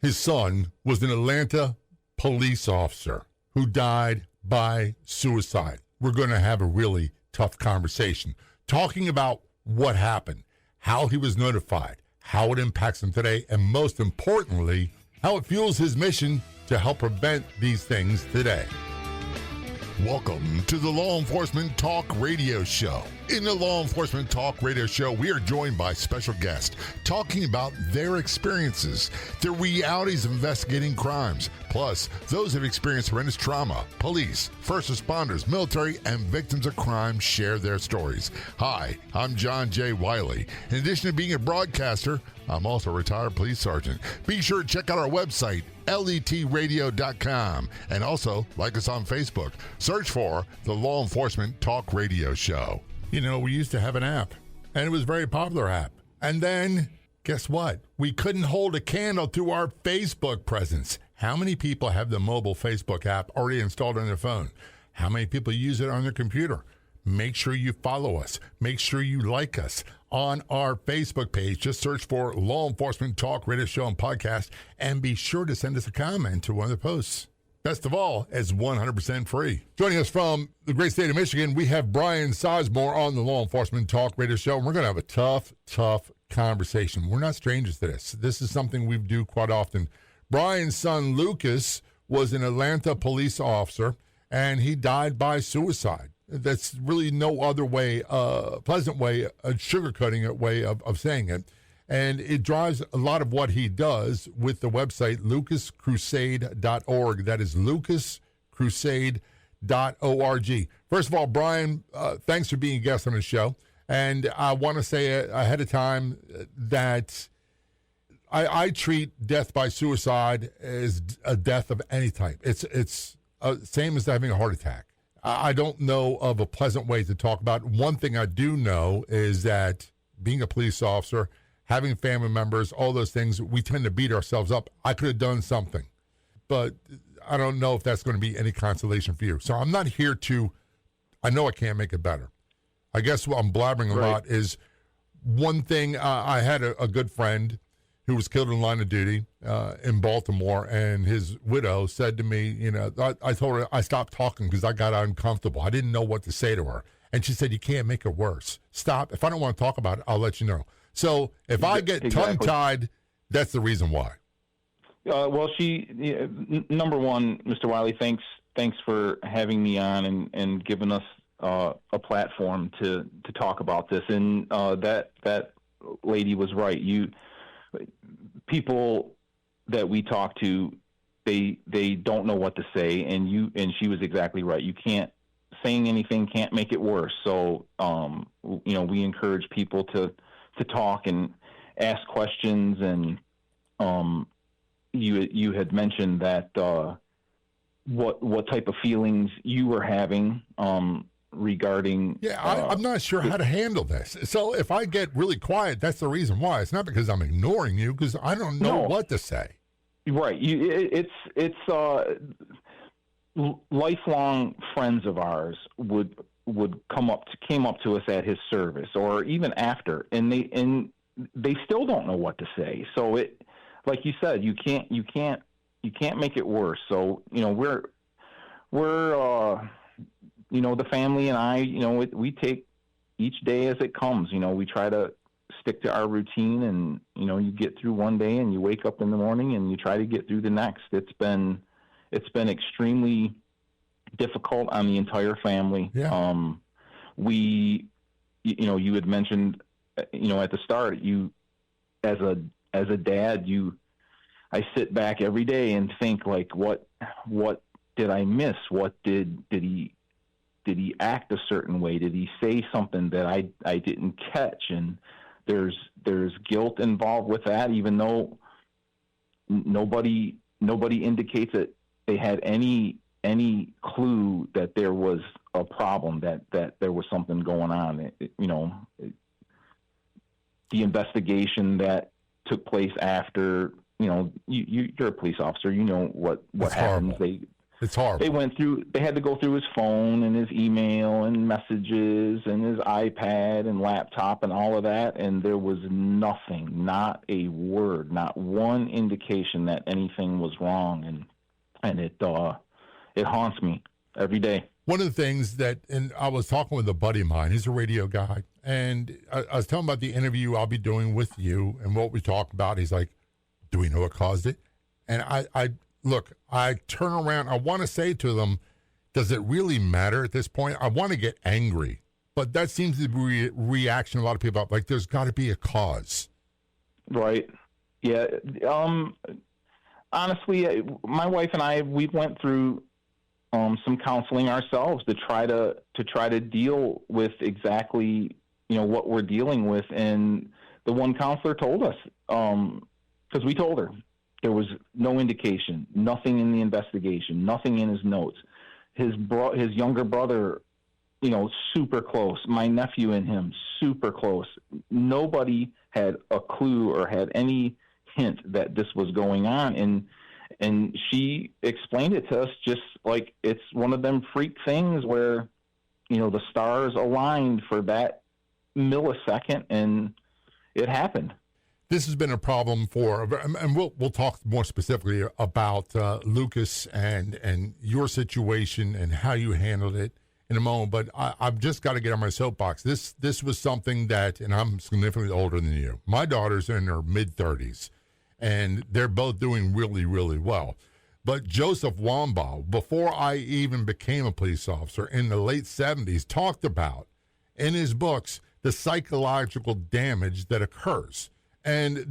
His son was an Atlanta police officer who died by suicide. We're going to have a really tough conversation talking about what happened, how he was notified, how it impacts him today, and most importantly, how it fuels his mission to help prevent these things today. Welcome to the Law Enforcement Talk Radio Show. In the Law Enforcement Talk Radio Show, we are joined by special guests talking about their experiences, the realities of investigating crimes, plus those who have experienced horrendous trauma. Police, first responders, military, and victims of crime share their stories. Hi, I'm John J. Wiley. In addition to being a broadcaster, I'm also a retired police sergeant. Be sure to check out our website, letradio.com, and also like us on Facebook. Search for the Law Enforcement Talk Radio Show. You know, we used to have an app, and it was a very popular app. And then, guess what? We couldn't hold a candle to our Facebook presence. How many people have the mobile Facebook app already installed on their phone? How many people use it on their computer? Make sure you follow us. Make sure you like us on our Facebook page. Just search for Law Enforcement Talk Radio Show and Podcast, and be sure to send us a comment to one of the posts. Best of all, it's 100% free. Joining us from the great state of Michigan, we have Marie Sizemore on the Law Enforcement Talk Radio Show. And we're going to have a tough conversation. We're not strangers to this. This is something we do quite often. Brian's son, Lucas, was an Atlanta police officer, and he died by suicide. That's really no other way, pleasant way, a sugarcoating it way of saying it. And it drives a lot of what he does with the website lucascrusade.org. That is lucascrusade.org. First of all, Brian, thanks for being a guest on the show. And I want to say ahead of time that I treat death by suicide as a death of any type. It's same as having a heart attack. I don't know of a pleasant way to talk about it. One thing I do know is that being a police officer, having family members, all those things, we tend to beat ourselves up. I could have done something, but I don't know if that's going to be any consolation for you. So I'm not here I know I can't make it better. I guess what I'm blabbering a lot is one thing. I had a good friend who was killed in line of duty in Baltimore, and his widow said to me, I told her I stopped talking because I got uncomfortable. I didn't know what to say to her. And she said, you can't make it worse. Stop. If I don't want to talk about it, I'll let you know. So if I get tongue-tied, that's the reason why. Well, number one, Mr. Wiley, thanks for having me on and giving us a platform to talk about this. And that lady was right. People that we talk to, they don't know what to say, and she was exactly right. You can't saying anything can't make it worse. So we encourage people to talk and ask questions. And you had mentioned that what type of feelings you were having regarding. I'm not sure how to handle this. So if I get really quiet, that's the reason why. It's not because I'm ignoring you, because I don't know what to say. Right. It's lifelong friends of ours came up to us at his service or even after, and they still don't know what to say. So it, like you said, you can't make it worse. So we're the family and I, we take each day as it comes. We try to stick to our routine, and you get through one day and you wake up in the morning and you try to get through the next. It's been extremely difficult on the entire family. Yeah. You had mentioned, at the start, you, as a dad, I sit back every day and think, like, what did I miss? What did he act a certain way? Did he say something that I didn't catch? And there's guilt involved with that, even though nobody indicates that they had any clue that there was a problem, that there was something going on. The investigation that took place after, you're a police officer, what happens. It's horrible. They had to go through his phone and his email and messages and his iPad and laptop and all of that, and there was nothing, not a word, not one indication that anything was wrong, and it haunts me every day. One of the things and I was talking with a buddy of mine, he's a radio guy, and I was telling him about the interview I'll be doing with you and what we talked about. He's like, do we know what caused it? And I turn around, I want to say to them, does it really matter at this point? I want to get angry, but that seems to be a reaction a lot of people have, like there's got to be a cause. Right. Yeah. Honestly, my wife and I, we went through some counseling ourselves to try to deal with exactly, what we're dealing with. And the one counselor told us, because we told her, there was no indication, nothing in the investigation, nothing in his notes. His younger brother, super close. My nephew and him, super close. Nobody had a clue or had any hint that this was going on. And she explained it to us just like it's one of them freak things where, the stars aligned for that millisecond and it happened. This has been a problem and we'll talk more specifically about Lucas and your situation and how you handled it in a moment. But I've just got to get on my soapbox. This was something that, and I'm significantly older than you. My daughter's in her mid-30s, and they're both doing really, really well. But Joseph Wambaugh, before I even became a police officer in the late 70s, talked about in his books the psychological damage that occurs. And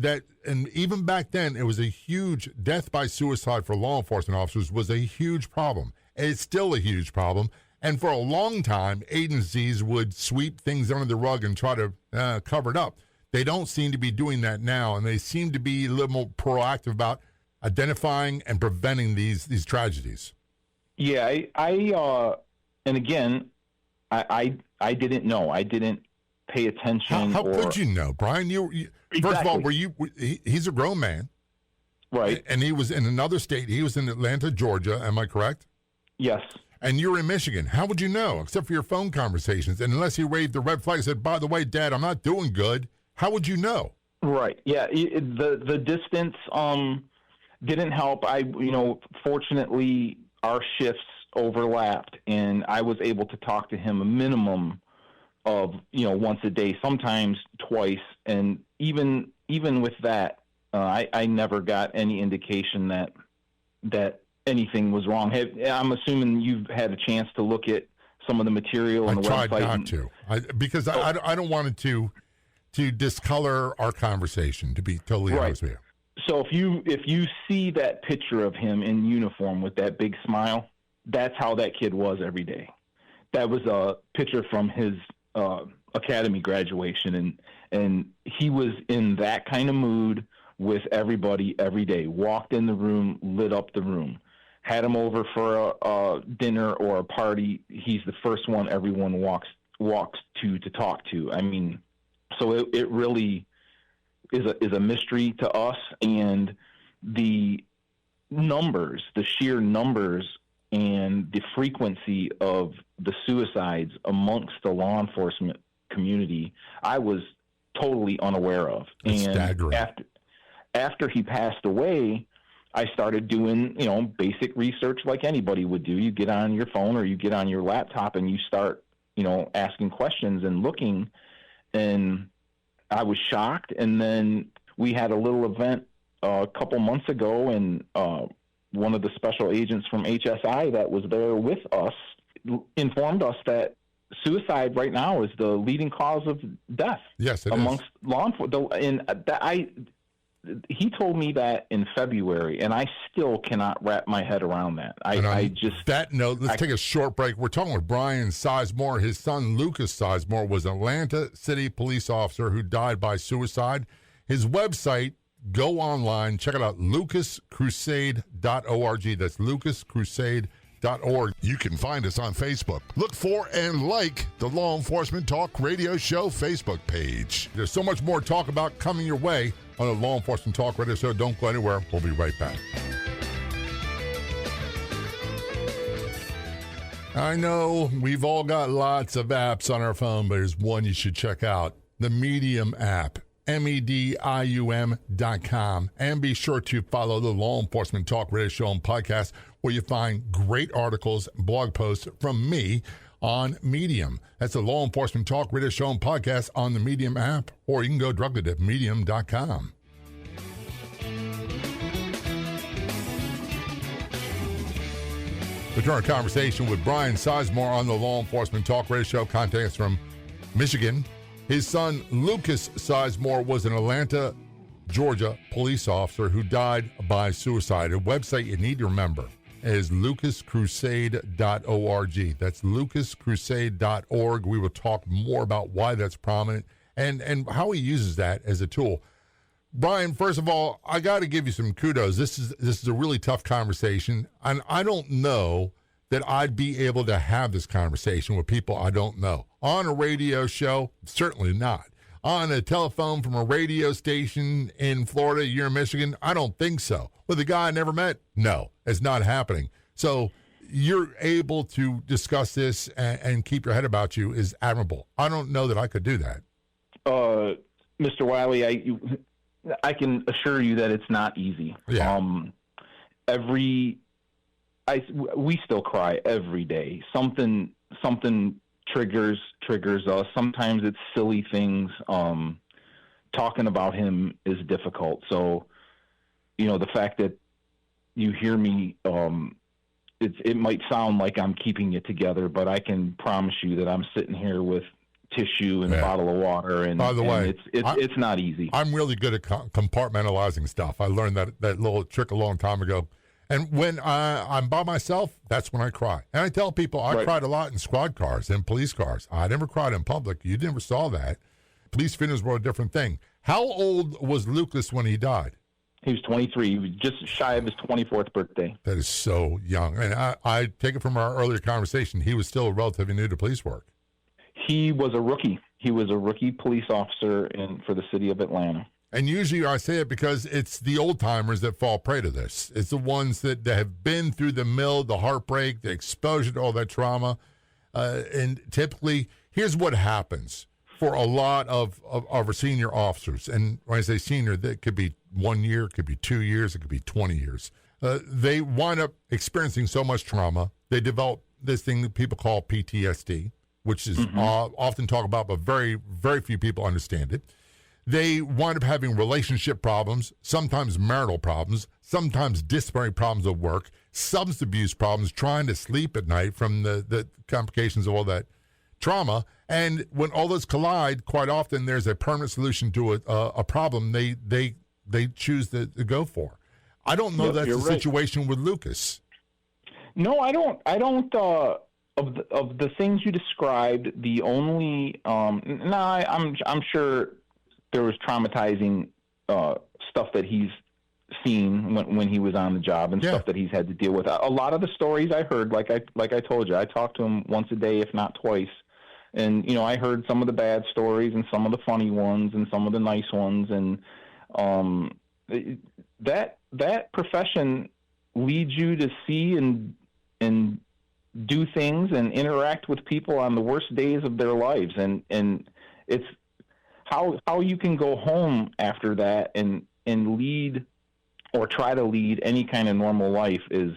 even back then, it was a huge death by suicide for law enforcement officers was a huge problem. It's still a huge problem. And for a long time, agencies would sweep things under the rug and try to cover it up. They don't seem to be doing that now, and they seem to be a little more proactive about identifying and preventing these tragedies. Yeah, and again, I didn't know. I didn't pay attention. How could you know, Brian? Exactly. First of all, he's a grown man. Right. And he was in another state. He was in Atlanta, Georgia. Am I correct? Yes. And you're in Michigan. How would you know, except for your phone conversations? And unless he waved the red flag and said, by the way, Dad, I'm not doing good, how would you know? Right. Yeah. The distance didn't help. Fortunately, our shifts overlapped, and I was able to talk to him a minimum of, once a day, sometimes twice. And even with that, I never got any indication that anything was wrong. I'm assuming you've had a chance to look at some of the material on the website. I tried not to, because I don't want it to discolor our conversation, to be totally honest with you. So if you see that picture of him in uniform with that big smile, that's how that kid was every day. That was a picture from his academy graduation, and he was in that kind of mood with everybody every day. Walked in the room, lit up the room. Had him over for a dinner or a party, he's the first one everyone walks to talk to. I mean, so it really is a mystery to us, and the numbers, the sheer numbers and the frequency of the suicides amongst the law enforcement community, I was totally unaware of. It's staggering. After he passed away, I started doing, basic research like anybody would do. You get on your phone or you get on your laptop and you start, asking questions and looking, and I was shocked. And then we had a little event a couple months ago, and one of the special agents from HSI that was there with us informed us that suicide right now is the leading cause of death. Yes, it amongst law enforcement. And he told me that in February, and I still cannot wrap my head around that. That note, let's take a short break. We're talking with Marie Sizemore. His son, Lucas Sizemore, was an Atlanta City police officer who died by suicide. His website, go online, check it out, lucascrusade.org. That's lucascrusade.org. You can find us on Facebook. Look for and like the Law Enforcement Talk Radio Show Facebook page. There's so much more to talk about coming your way on the Law Enforcement Talk Radio Show. Don't go anywhere. We'll be right back. I know we've all got lots of apps on our phone, but there's one you should check out, the Medium app, medium.com. And be sure to follow the Law Enforcement Talk Radio Show and podcast, where you find great articles, blog posts from me on Medium. That's the Law Enforcement Talk Radio Show and podcast on the Medium app, or you can go directly to medium.com. Return our conversation with Marie Sizemore on the Law Enforcement Talk Radio Show. Contacting us from Michigan. His son, Lucas Sizemore, was an Atlanta, Georgia police officer who died by suicide. A website you need to remember is lucascrusade.org. That's lucascrusade.org. We will talk more about why that's prominent and how he uses that as a tool. Brian, first of all, I got to give you some kudos. This is a really tough conversation, and I don't know that I'd be able to have this conversation with people I don't know. On a radio show, certainly not. On a telephone from a radio station in Florida, you're in Michigan, I don't think so. With a guy I never met, no, it's not happening. So you're able to discuss this and keep your head about you is admirable. I don't know that I could do that. Mr. Wiley, I can assure you that it's not easy. Yeah. We still cry every day. Something triggers us. Sometimes it's silly things. Talking about him is difficult. So, the fact that you hear me, it might sound like I'm keeping it together, but I can promise you that I'm sitting here with tissue and a bottle of water, and by the way, it's not easy. I'm really good at compartmentalizing stuff. I learned that little trick a long time ago. And when I'm by myself, that's when I cry. And I tell people I cried a lot in squad cars and police cars. I never cried in public. You never saw that. Police funerals were a different thing. How old was Lucas when he died? He was 23. He was just shy of his 24th birthday. That is so young. And I take it from our earlier conversation, he was still relatively new to police work. He was a rookie. He was a rookie police officer for the city of Atlanta. And usually I say it because it's the old-timers that fall prey to this. It's the ones that have been through the mill, the heartbreak, the exposure to all that trauma. And typically, here's what happens for a lot of our senior officers. And when I say senior, that could be 1 year, it could be 2 years, it could be 20 years. They wind up experiencing so much trauma, they develop this thing that people call PTSD, which is often talked about, but very, very few people understand it. They wind up having relationship problems, sometimes marital problems, sometimes disciplinary problems at work, substance abuse problems, trying to sleep at night from the complications of all that trauma. And when all those collide, quite often there's a permanent solution to a problem they choose to go for. I don't know that's the situation with Lucas. No, I don't. Of the things you described, the only I'm sure there was traumatizing stuff that he's seen when he was on the job and stuff that he's had to deal with. A lot of the stories I heard, like I told you, I talked to him once a day, if not twice, and I heard some of the bad stories and some of the funny ones and some of the nice ones, and that profession leads you to see and do things and interact with people on the worst days of their lives. And it's how you can go home after that and lead or try to lead any kind of normal life is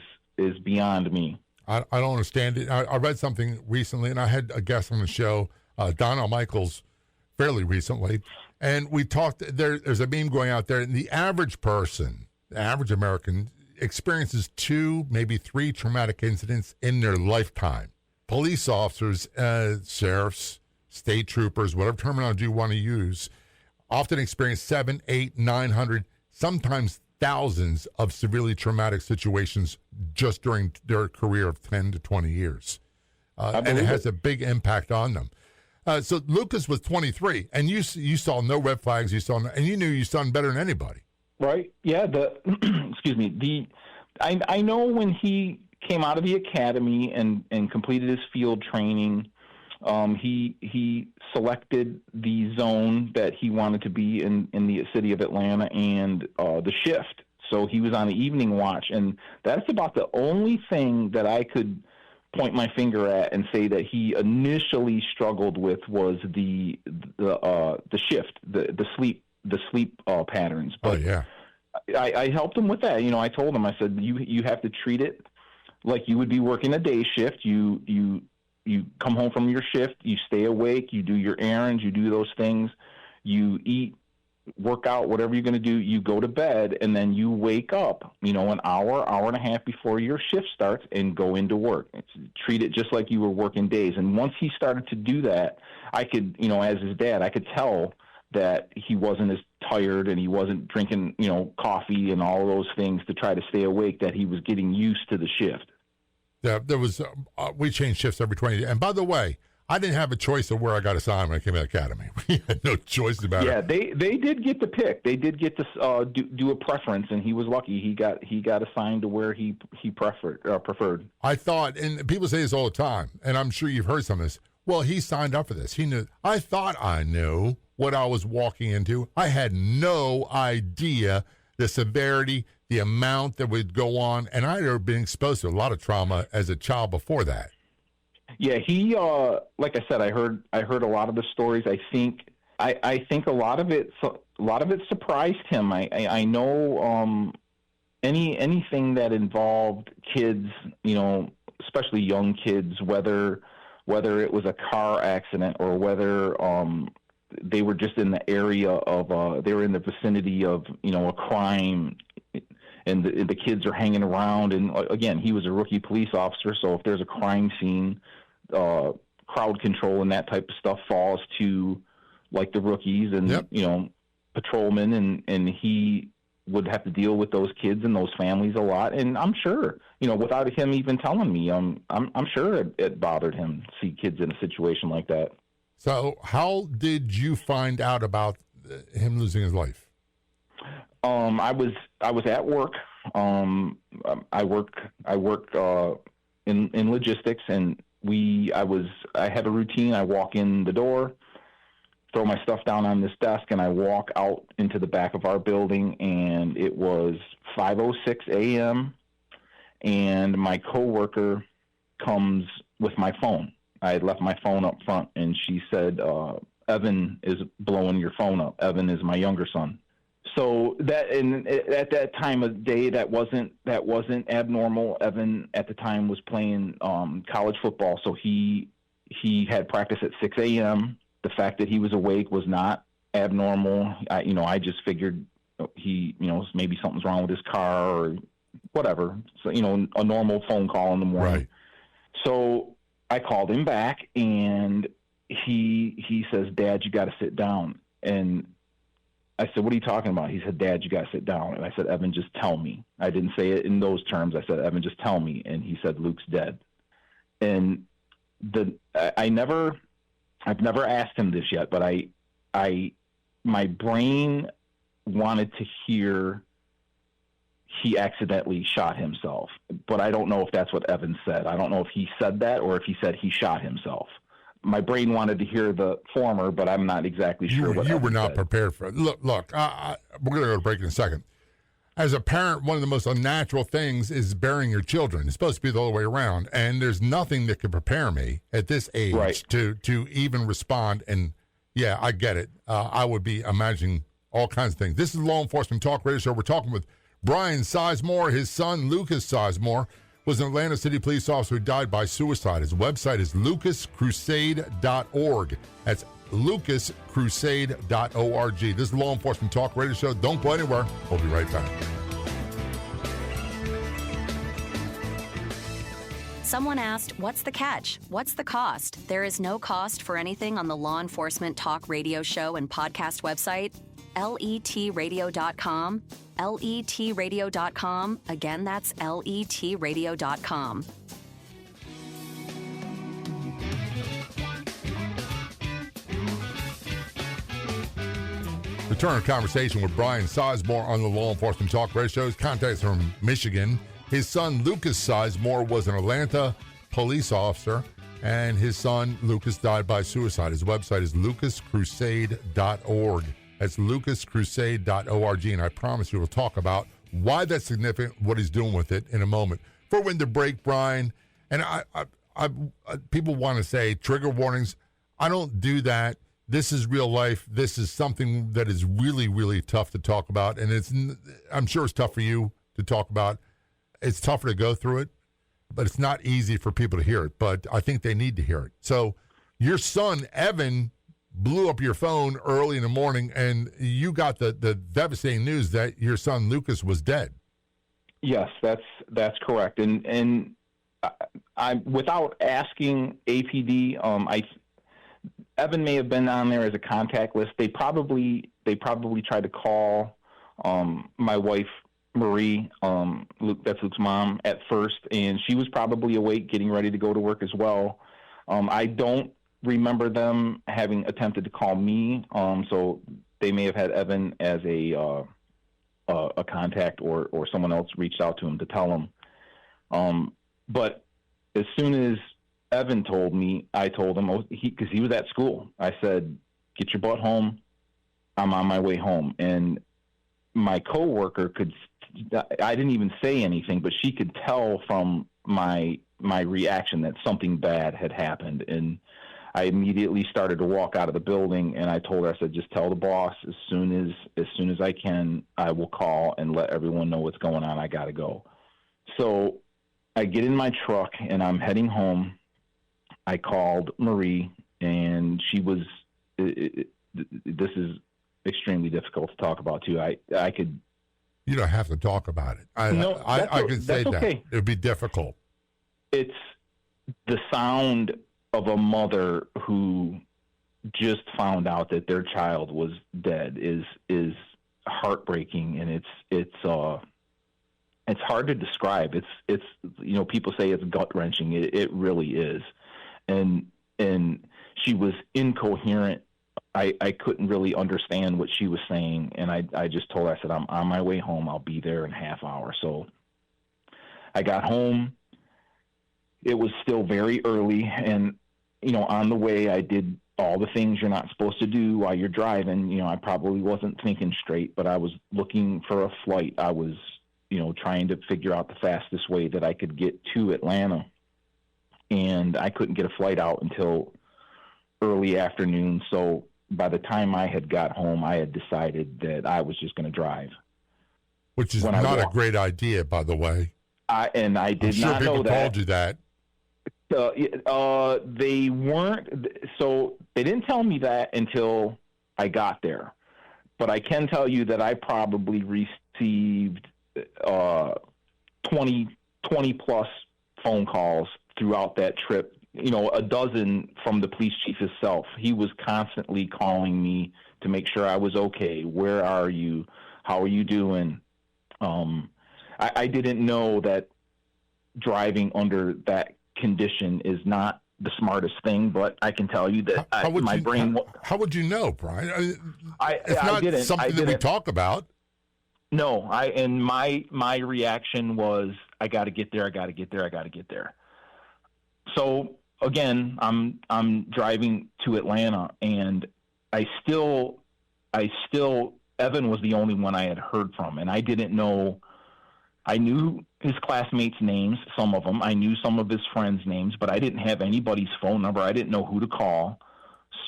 beyond me. I don't understand it. I read something recently, and I had a guest on the show, Donna Michaels, fairly recently, and we talked, there's a meme going out there, and the average person, the average American, experiences 2, maybe 3 traumatic incidents in their lifetime. Police officers, sheriffs, state troopers, whatever terminology you want to use, often experience 700, 800, 900, sometimes thousands of severely traumatic situations just during their career of 10 to 20 years. And it has a big impact on them. So Lucas was 23, and you saw no red flags, and you knew your son better than anybody. Right. Yeah. Excuse me. I know when he came out of the academy and completed his field training, he selected the zone that he wanted to be in the city of Atlanta and the shift. So he was on the evening watch, and that's about the only thing that I could point my finger at and say that he initially struggled with was the shift, the sleep patterns. But I helped him with that. I told him, I said, you have to treat it like you would be working a day shift. You come home from your shift, you stay awake, you do your errands, you do those things, you eat, work out, whatever you're going to do, you go to bed, and then you wake up, an hour and a half before your shift starts and go into work. Treat it just like you were working days. And once he started to do that, I could, as his dad, I could tell that he wasn't as tired and he wasn't drinking, coffee and all those things to try to stay awake, that he was getting used to the shift. Yeah, there was, we changed shifts every 20 days. And by the way, I didn't have a choice of where I got assigned when I came to the academy. We had no choice about it. Yeah, they did get to pick. They did get to do a preference, and he was lucky. He got assigned to where he preferred. I thought, and people say this all the time, and I'm sure you've heard some of this. Well, he signed up for this. He knew. I thought I knew what I was walking into. I had no idea the severity, the amount that would go on, and I had been exposed to a lot of trauma as a child before that. Yeah, he like I said, I heard a lot of the stories. I think a lot of it surprised him. I know anything that involved kids, especially young kids, whether it was a car accident or whether they were just in the area of they were in the vicinity of a crime, and the kids are hanging around. And again, he was a rookie police officer, so if there's a crime scene, crowd control and that type of stuff falls to like the rookies and patrolmen, and he would have to deal with those kids and those families a lot. And I'm sure, without him even telling me, I'm sure it bothered him to see kids in a situation like that. So how did you find out about him losing his life? I was at work. I work in logistics, and I have a routine. I walk in the door, throw my stuff down on this desk, and I walk out into the back of our building, and it was 5:06 a.m., and my coworker comes with my phone. I had left my phone up front, and she said, Evan is blowing your phone up. Evan is my younger son. So at that time of day, that wasn't abnormal. Evan at the time was playing college football, so he had practice at 6 a.m. The fact that he was awake was not abnormal. I just figured maybe something's wrong with his car or whatever. So a normal phone call in the morning. Right. So I called him back, and he says, "Dad, you got to sit down." And I said, "What are you talking about?" He said, "Dad, you got to sit down." And I said, "Evan, just tell me." I didn't say it in those terms. I said, "Evan, just tell me." And he said, "Luke's dead." And I've never asked him this yet, but my brain wanted to hear he accidentally shot himself, but I don't know if that's what Evan said. I don't know if he said that or if he said he shot himself. My brain wanted to hear the former, but I'm not exactly sure what you Evan were not said. prepared for it. Look, we're going to go to break in a second. As a parent, one of the most unnatural things is burying your children. It's supposed to be the other way around, and there's nothing that could prepare me at this age to even respond. And yeah, I get it. I would be imagining all kinds of things. This is Law Enforcement Talk Radio Show. We're talking with Brian Sizemore. His son, Lucas Sizemore, was an Atlanta City police officer who died by suicide. His website is lucascrusade.org. That's lucascrusade.org. This is Law Enforcement Talk Radio Show. Don't go anywhere. We'll be right back. Someone asked, what's the catch? What's the cost? There is no cost for anything on the Law Enforcement Talk Radio Show and podcast website, letradio.com. letradio.com. Again, that's letradio.com. Return to conversation with Brian Sizemore on the Law Enforcement Talk Radio Show. His contact is from Michigan. His son, Lucas Sizemore, was an Atlanta police officer, and his son, Lucas, died by suicide. His website is lucascrusade.org. That's lucascrusade.org, and I promise you we'll talk about why that's significant, what he's doing with it in a moment. Before we end the break, Brian, and people want to say trigger warnings. I don't do that. This is real life. This is something that is really, really tough to talk about, and I'm sure it's tough for you to talk about. It's tougher to go through it, but it's not easy for people to hear it. But I think they need to hear it. So your son, Evan, blew up your phone early in the morning, and you got the devastating news that your son, Lucas, was dead. Yes, that's correct. And I without asking APD, Evan may have been on there as a contact list. They probably tried to call my wife, Marie, that's Luke's mom, at first, and she was probably awake, getting ready to go to work as well. I don't remember them having attempted to call me, so they may have had Evan as a contact, or someone else reached out to him to tell him. But as soon as Evan told me, I told him, because he was at school, I said, "Get your butt home. I'm on my way home." And my coworker I didn't even say anything, but she could tell from my reaction that something bad had happened. And I immediately started to walk out of the building, and I told her, I said, "Just tell the boss as soon as I can, I will call and let everyone know what's going on. I got to go." So I get in my truck and I'm heading home. I called Marie, and she was, this is extremely difficult to talk about too. I could. You don't have to talk about it. I can say that. Okay. It would be difficult. It's the sound of a mother who just found out that their child was dead is heartbreaking, and it's hard to describe. It's people say it's gut wrenching. It really is, and she was incoherent. I couldn't really understand what she was saying, and I just told her, I said, "I'm on my way home. I'll be there in a half hour." So I got home. It was still very early, and on the way I did all the things you're not supposed to do while you're driving. I probably wasn't thinking straight, but I was looking for a flight. I was trying to figure out the fastest way that I could get to Atlanta, and I couldn't get a flight out until early afternoon. So by the time I had got home, I had decided that I was just going to drive. Which is not a great idea, by the way. I did not know that. I'm sure people told you that. They weren't. So they didn't tell me that until I got there. But I can tell you that I probably received 20 plus phone calls throughout that trip. A dozen from the police chief himself. He was constantly calling me to make sure I was okay. Where are you? How are you doing? I didn't know that driving under that condition is not the smartest thing, but I can tell you that my brain. How would you know, Brian? It's I not didn't. something that we talk about. No, and my reaction was, I got to get there. I got to get there. I got to get there. So again, I'm driving to Atlanta, and I still Evan was the only one I had heard from, and I didn't know. I knew his classmates' names, some of them. I knew some of his friends' names, but I didn't have anybody's phone number. I didn't know who to call.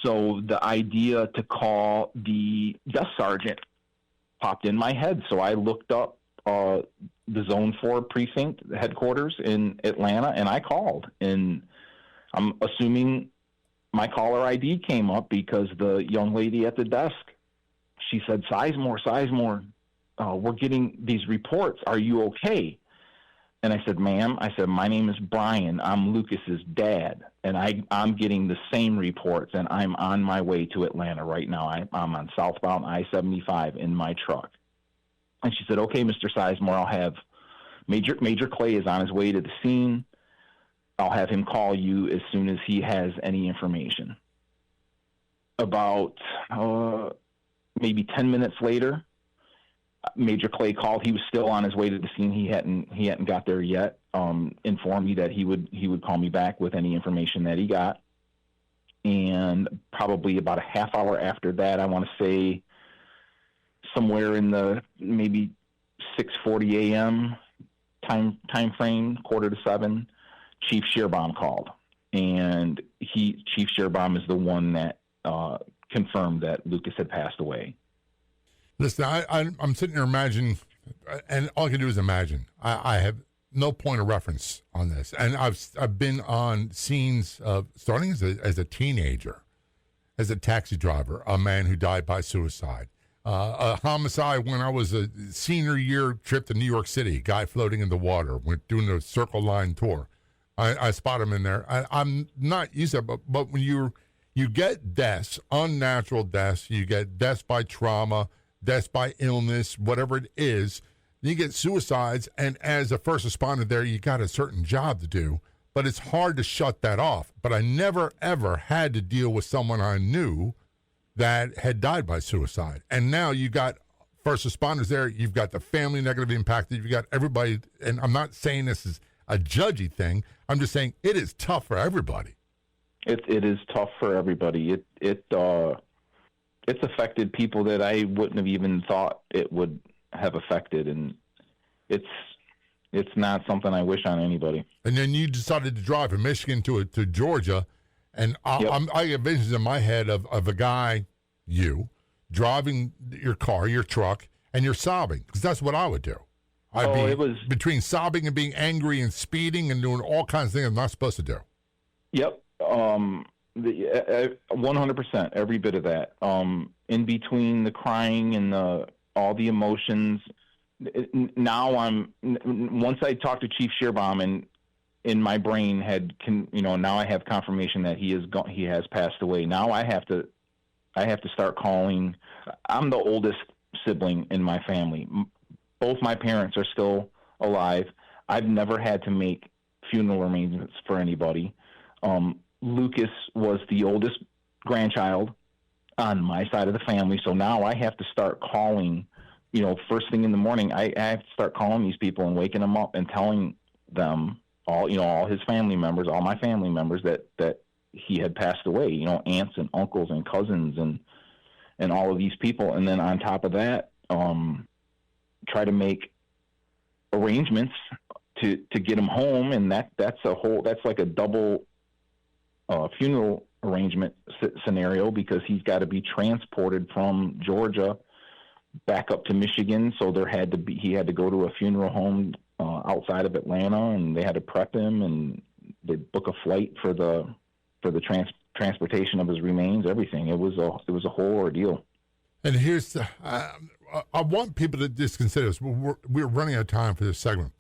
So the idea to call the desk sergeant popped in my head. So I looked up the Zone 4 precinct headquarters in Atlanta, and I called. And I'm assuming my caller ID came up because the young lady at the desk, she said, Sizemore, we're getting these reports. Are you okay? And I said, "Ma'am," I said, "my name is Brian. I'm Lucas's dad, and I'm getting the same reports, and I'm on my way to Atlanta right now. I'm on southbound I-75 in my truck." And she said, "Okay, Mr. Sizemore, I'll have Major Clay is on his way to the scene. I'll have him call you as soon as he has any information." About maybe 10 minutes later, Major Clay called. He was still on his way to the scene. He hadn't got there yet. Informed me that he would call me back with any information that he got. And probably about a half hour after that, I want to say somewhere in the maybe 6:40 a.m. time frame, 6:45, Chief Shearbaum called, and Chief Shearbaum is the one that confirmed that Lucas had passed away. Listen, I'm sitting there imagining, and all I can do is imagine. I have no point of reference on this, and I've been on scenes of starting as a teenager, as a taxi driver, a man who died by suicide, a homicide when I was a senior year trip to New York City, guy floating in the water, went doing the Circle Line tour. I spot him in there. I'm not used to it, but when you get deaths, unnatural deaths, you get deaths by trauma, deaths by illness, whatever it is, you get suicides, and as a first responder there, you got a certain job to do, but it's hard to shut that off. But I never, ever had to deal with someone I knew that had died by suicide. And now you got first responders there, you've got the family negatively impacted, you've got everybody, and I'm not saying this is a judgy thing, I'm just saying it is tough for everybody. It is tough for everybody. It's affected people that I wouldn't have even thought it would have affected, and it's not something I wish on anybody. And then you decided to drive from Michigan to Georgia, and I get visions in my head of a guy, you, driving your car, your truck, and you're sobbing, because that's what I would do. It was between sobbing and being angry and speeding and doing all kinds of things I'm not supposed to do. Yep. 100%, every bit of that. In between the crying and all the emotions. Now once I talked to Chief Shearbaum, and in my brain now I have confirmation that he has passed away. Now I have to start calling. I'm the oldest sibling in my family. Both my parents are still alive. I've never had to make funeral arrangements for anybody. Lucas was the oldest grandchild on my side of the family, so now I have to start calling, first thing in the morning. I have to start calling these people and waking them up and telling them all his family members, all my family members, that he had passed away, aunts and uncles and cousins and all of these people. And then on top of that, try to make arrangements to get him home. And that's like a double funeral arrangement scenario, because he's got to be transported from Georgia back up to Michigan. So he had to go to a funeral home outside of Atlanta, and they had to prep him, and they book a flight for the transportation of his remains, everything. It was a whole ordeal. And here's I want people to just consider this. We're running out of time for this segment,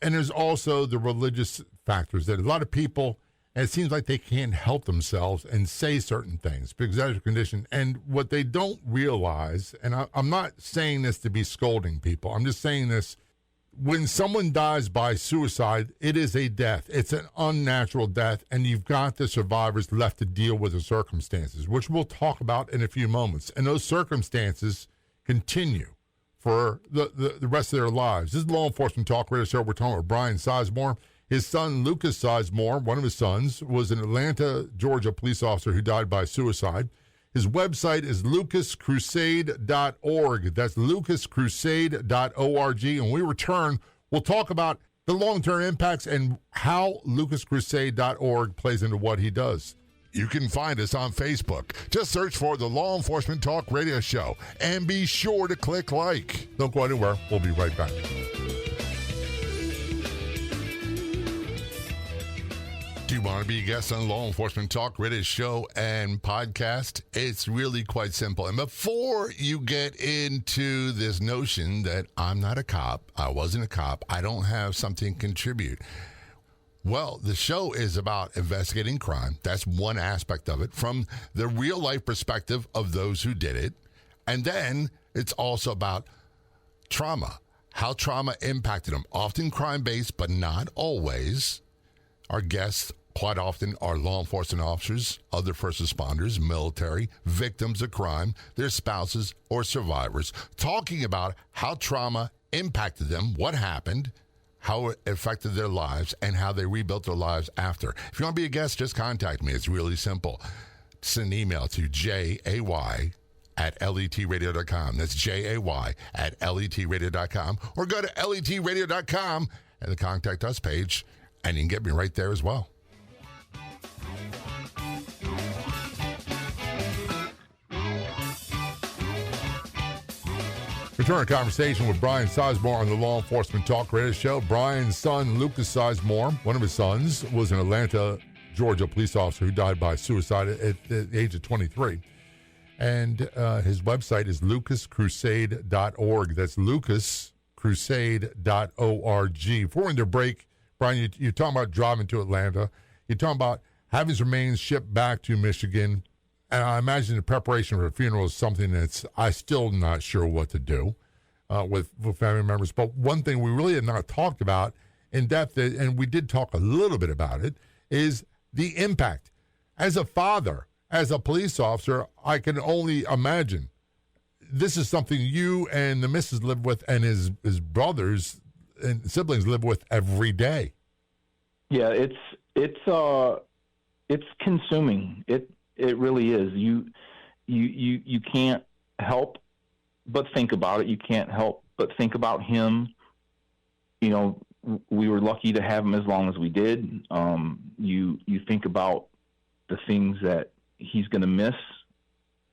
and there's also the religious factors that a lot of people, and it seems like they can't help themselves and say certain things because that's a condition. And what they don't realize, and I'm not saying this to be scolding people, I'm just saying this, when someone dies by suicide, it is a death. It's an unnatural death, and you've got the survivors left to deal with the circumstances, which we'll talk about in a few moments. And those circumstances continue for the rest of their lives. This is Law Enforcement Talk Radio Show. We're talking about Marie Sizemore. His son, Lucas Sizemore, one of his sons, was an Atlanta, Georgia police officer who died by suicide. His website is lucascrusade.org. That's lucascrusade.org. And when we return, we'll talk about the long-term impacts and how lucascrusade.org plays into what he does. You can find us on Facebook. Just search for the Law Enforcement Talk Radio Show and be sure to click like. Don't go anywhere. We'll be right back. Do you want to be a guest on Law Enforcement Talk Radio Show and podcast? It's really quite simple. And before you get into this notion that I'm not a cop, I wasn't a cop, I don't have something to contribute. Well, the show is about investigating crime. That's one aspect of it from the real life perspective of those who did it. And then it's also about trauma, how trauma impacted them, often crime-based, but not always. Our guests quite often are law enforcement officers, other first responders, military, victims of crime, their spouses, or survivors, talking about how trauma impacted them, what happened, how it affected their lives, and how they rebuilt their lives after. If you want to be a guest, just contact me. It's really simple. Send an email to jay@letradio.com. That's jay@letradio.com. Or go to letradio.com and the Contact Us page. And you can get me right there as well. Return a conversation with Brian Sizemore on the Law Enforcement Talk Radio Show. Brian's son, Lucas Sizemore, one of his sons, was an Atlanta, Georgia police officer who died by suicide at the age of 23. And his website is lucascrusade.org. That's lucascrusade.org. Before we end the break, Brian, you're talking about driving to Atlanta. You're talking about having his remains shipped back to Michigan. And I imagine the preparation for a funeral is something that's I still not sure what to do with family members. But one thing we really have not talked about in depth, and we did talk a little bit about it, is the impact. As a father, as a police officer, I can only imagine this is something you and the missus live with and his brothers and siblings live with every day. Yeah, it's consuming. It really is. You can't help but think about it. You can't help but think about him. You know, we were lucky to have him as long as we did. You think about the things that he's going to miss.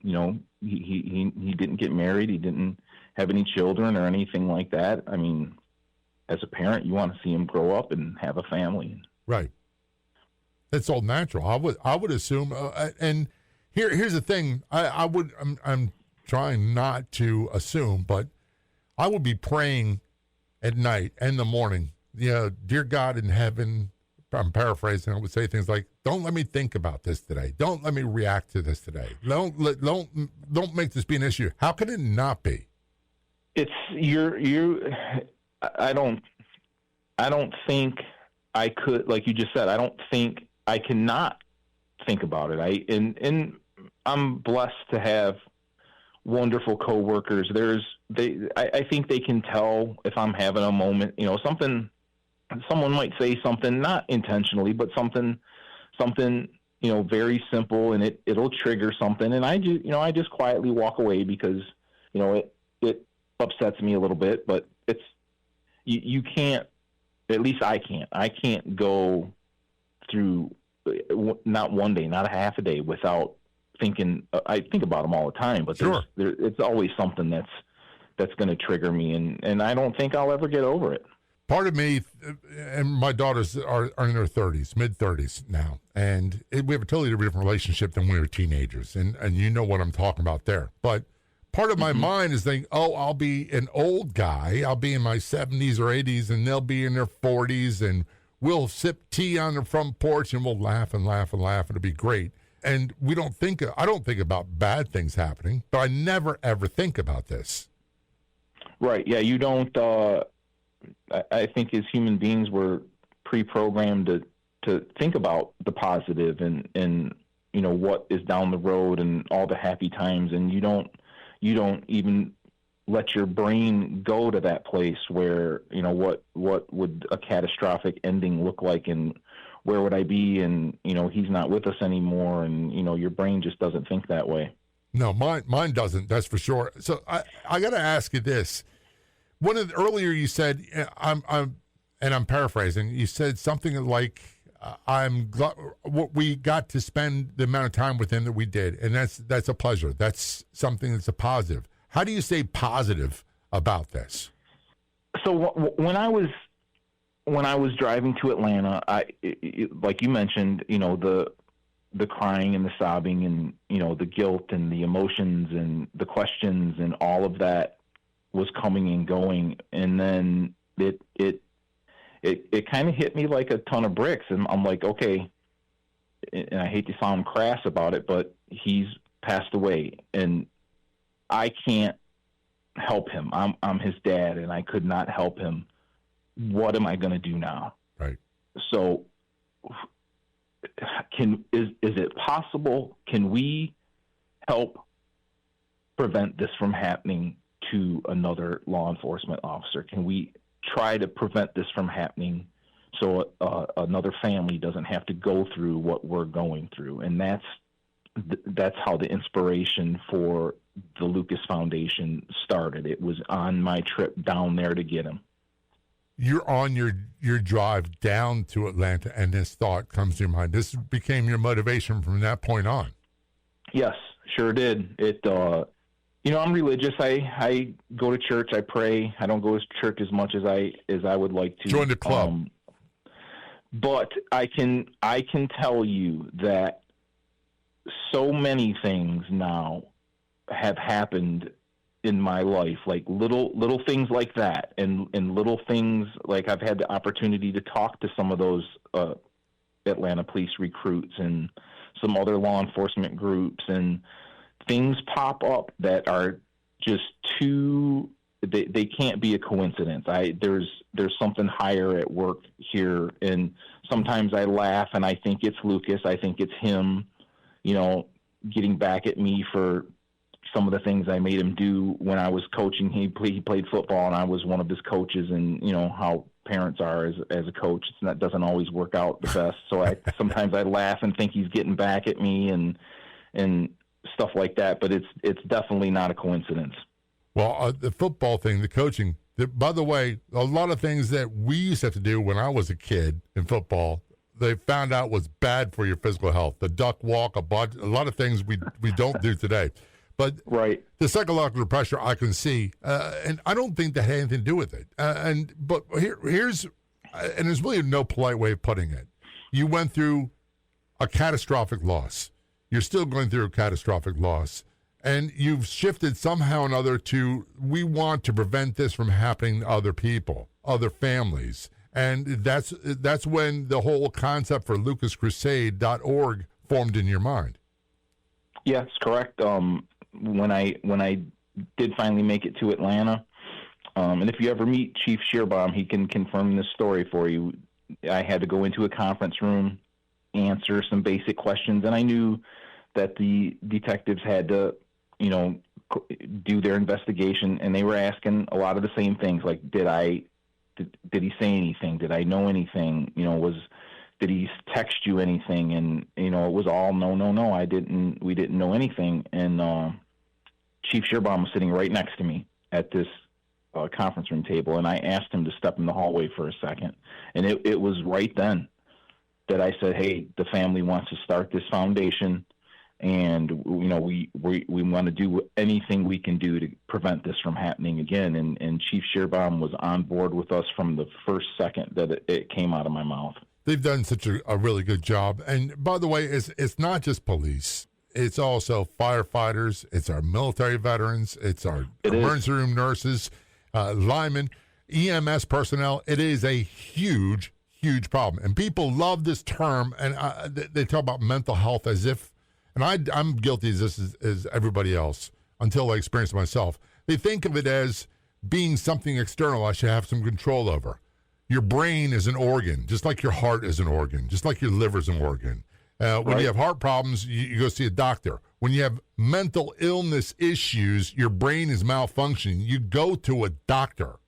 You know, he didn't get married. He didn't have any children or anything like that. I mean, as a parent, you want to see him grow up and have a family. Right. It's all natural. I would assume. And here's the thing. I'm trying not to assume, but I would be praying at night and in the morning. Dear God in heaven. I'm paraphrasing. I would say things like, "Don't let me think about this today. Don't let me react to this today. Don't make this be an issue." How can it not be? It's I don't think I could, like you just said. I don't think I cannot think about it. And I'm blessed to have wonderful coworkers. I think they can tell if I'm having a moment. You know, someone might say something not intentionally, but something very simple, and it'll trigger something. And I just quietly walk away because it upsets me a little bit. But it's you can't. At least I can't. I can't go through not one day, not a half a day without thinking. I think about them all the time, but sure. It's always something that's going to trigger me, and I don't think I'll ever get over it. Part of me, and my daughters are in their 30s, mid-30s now, and we have a totally different relationship than when we were teenagers, and you know what I'm talking about there. But part of my mind is thinking, I'll be an old guy. I'll be in my 70s or 80s, and they'll be in their 40s, and we'll sip tea on the front porch, and we'll laugh and laugh and laugh, and it'll be great. And I don't think about bad things happening, but I never, ever think about this. Right, yeah, you don't... I think as human beings, we're pre-programmed to think about the positive and what is down the road and all the happy times, and you don't even let your brain go to that place where what would a catastrophic ending look like, and where would I be, and he's not with us anymore, and your brain just doesn't think that way. No, mine doesn't. That's for sure. So I got to ask you this. Earlier you said, I'm paraphrasing, you said something like, I'm glad we got to spend the amount of time with him that we did, and that's a pleasure. That's something that's a positive. How do you say positive about this? So when I was driving to Atlanta, like you mentioned, the crying and the sobbing and the guilt and the emotions and the questions and all of that was coming and going, and then it kind of hit me like a ton of bricks, and I'm like, okay, and I hate to sound crass about it, but he's passed away, and I can't help him. I'm his dad, and I could not help him. What am I going to do now? Right. So, is it possible? Can we help prevent this from happening to another law enforcement officer? Can we try to prevent this from happening so another family doesn't have to go through what we're going through? And that's how the inspiration for the Lucas Foundation started. It was on my trip down there to get him. you're on your drive down to Atlanta, and this thought comes to your mind. This became your motivation from that point on. Yes, sure did. It, I'm religious. I go to church. I pray. I don't go to church as much as I would like to. Join the club. But I can tell you that so many things now have happened in my life, like little things like that, and little things like I've had the opportunity to talk to some of those Atlanta police recruits and some other law enforcement groups, and things pop up that are just they can't be a coincidence. There's something higher at work here, and sometimes I laugh and I think it's Lucas. I think it's him, getting back at me for some of the things I made him do when I was coaching. He played football, and I was one of his coaches, and how parents are as a coach. That doesn't always work out the best. So sometimes I laugh and think he's getting back at me and stuff like that. But it's definitely not a coincidence. Well, the football thing, the coaching. By the way, a lot of things that we used to have to do when I was a kid in football, they found out was bad for your physical health. The duck walk, a lot of things we don't do today. But right. The psychological pressure I can see, and I don't think that had anything to do with it. But here's, and there's really no polite way of putting it. You went through a catastrophic loss. You're still going through a catastrophic loss. And you've shifted somehow or another to, we want to prevent this from happening to other people, other families. And that's when the whole concept for lucascrusade.org formed in your mind. Yes, correct. When I did finally make it to Atlanta, and if you ever meet Chief Shearbaum, he can confirm this story for you. I had to go into a conference room, answer some basic questions, and I knew that the detectives had to, do their investigation, and they were asking a lot of the same things, like did he say anything? Did I know anything? Did he text you anything? And, it was all no, we didn't know anything. And Chief Shearbaum was sitting right next to me at this conference room table, and I asked him to step in the hallway for a second. And it was right then that I said, hey, the family wants to start this foundation, and, we want to do anything we can do to prevent this from happening again. And Chief Shearbaum was on board with us from the first second that it came out of my mouth. They've done such a really good job. And by the way, it's not just police. It's also firefighters. It's our military veterans. It's our emergency room nurses, linemen, EMS personnel. It is a huge, huge problem. And people love this term, and they talk about mental health as if, and I'm guilty of this as everybody else until I experienced it myself. They think of it as being something external I should have some control over. Your brain is an organ, just like your heart is an organ, just like your liver is an organ. When you have heart problems, you go see a doctor. When you have mental illness issues, your brain is malfunctioning, you go to a doctor.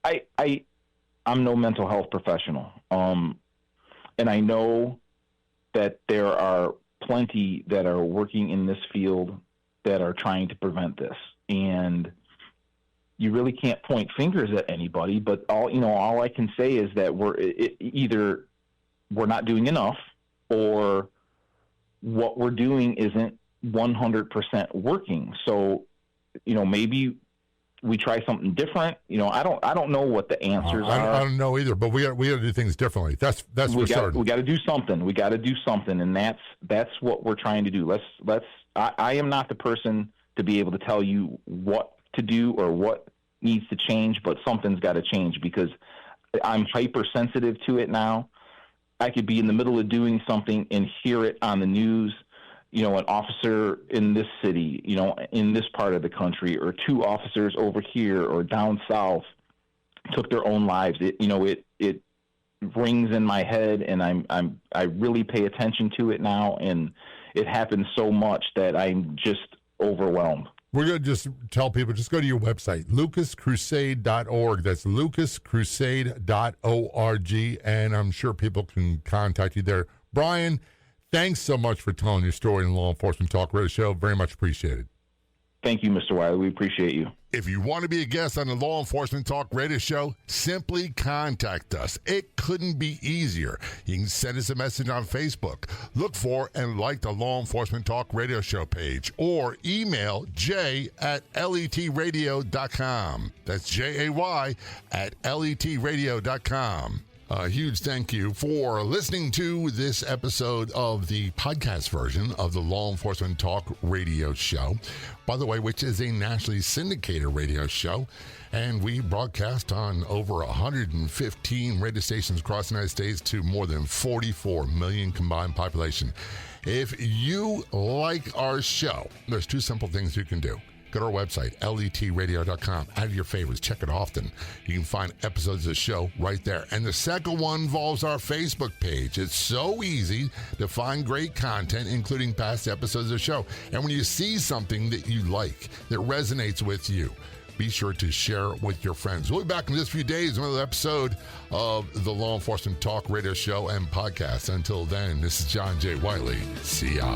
I'm no mental health professional. And I know that there are plenty that are working in this field that are trying to prevent this. And you really can't point fingers at anybody, but all I can say is that either we're not doing enough, or what we're doing isn't 100% working. So, maybe we try something different. I don't know what the answers are. I don't know either, but we got to do things differently. That's we got to do something. We got to do something, and that's what we're trying to do. I am not the person to be able to tell you what to do or what needs to change, but something's got to change because I'm hypersensitive to it now. I could be in the middle of doing something and hear it on the news, an officer in this city, in this part of the country, or two officers over here or down south took their own lives. It rings in my head, and I really pay attention to it now, and it happens so much that I'm just overwhelmed. We're going to just tell people, just go to your website, lucascrusade.org. That's lucascrusade.org, and I'm sure people can contact you there. Brian, thanks so much for telling your story in the Law Enforcement Talk Radio Show. Very much appreciated. Thank you, Mr. Wiley. We appreciate you. If you want to be a guest on the Law Enforcement Talk Radio Show, simply contact us. It couldn't be easier. You can send us a message on Facebook. Look for and like the Law Enforcement Talk Radio Show page, or email jay@letradio.com. That's JAY@letradio.com. A huge thank you for listening to this episode of the podcast version of the Law Enforcement Talk Radio Show, by the way, which is a nationally syndicated radio show, and we broadcast on over 115 radio stations across the United States to more than 44 million combined population. If you like our show, there's two simple things you can do. Go to our website, letradio.com. Add your favorites. Check it often. You can find episodes of the show right there. And the second one involves our Facebook page. It's so easy to find great content, including past episodes of the show. And when you see something that you like, that resonates with you, be sure to share it with your friends. We'll be back in just a few days with another episode of the Law Enforcement Talk Radio Show and podcast. Until then, this is John J. Wiley. See ya.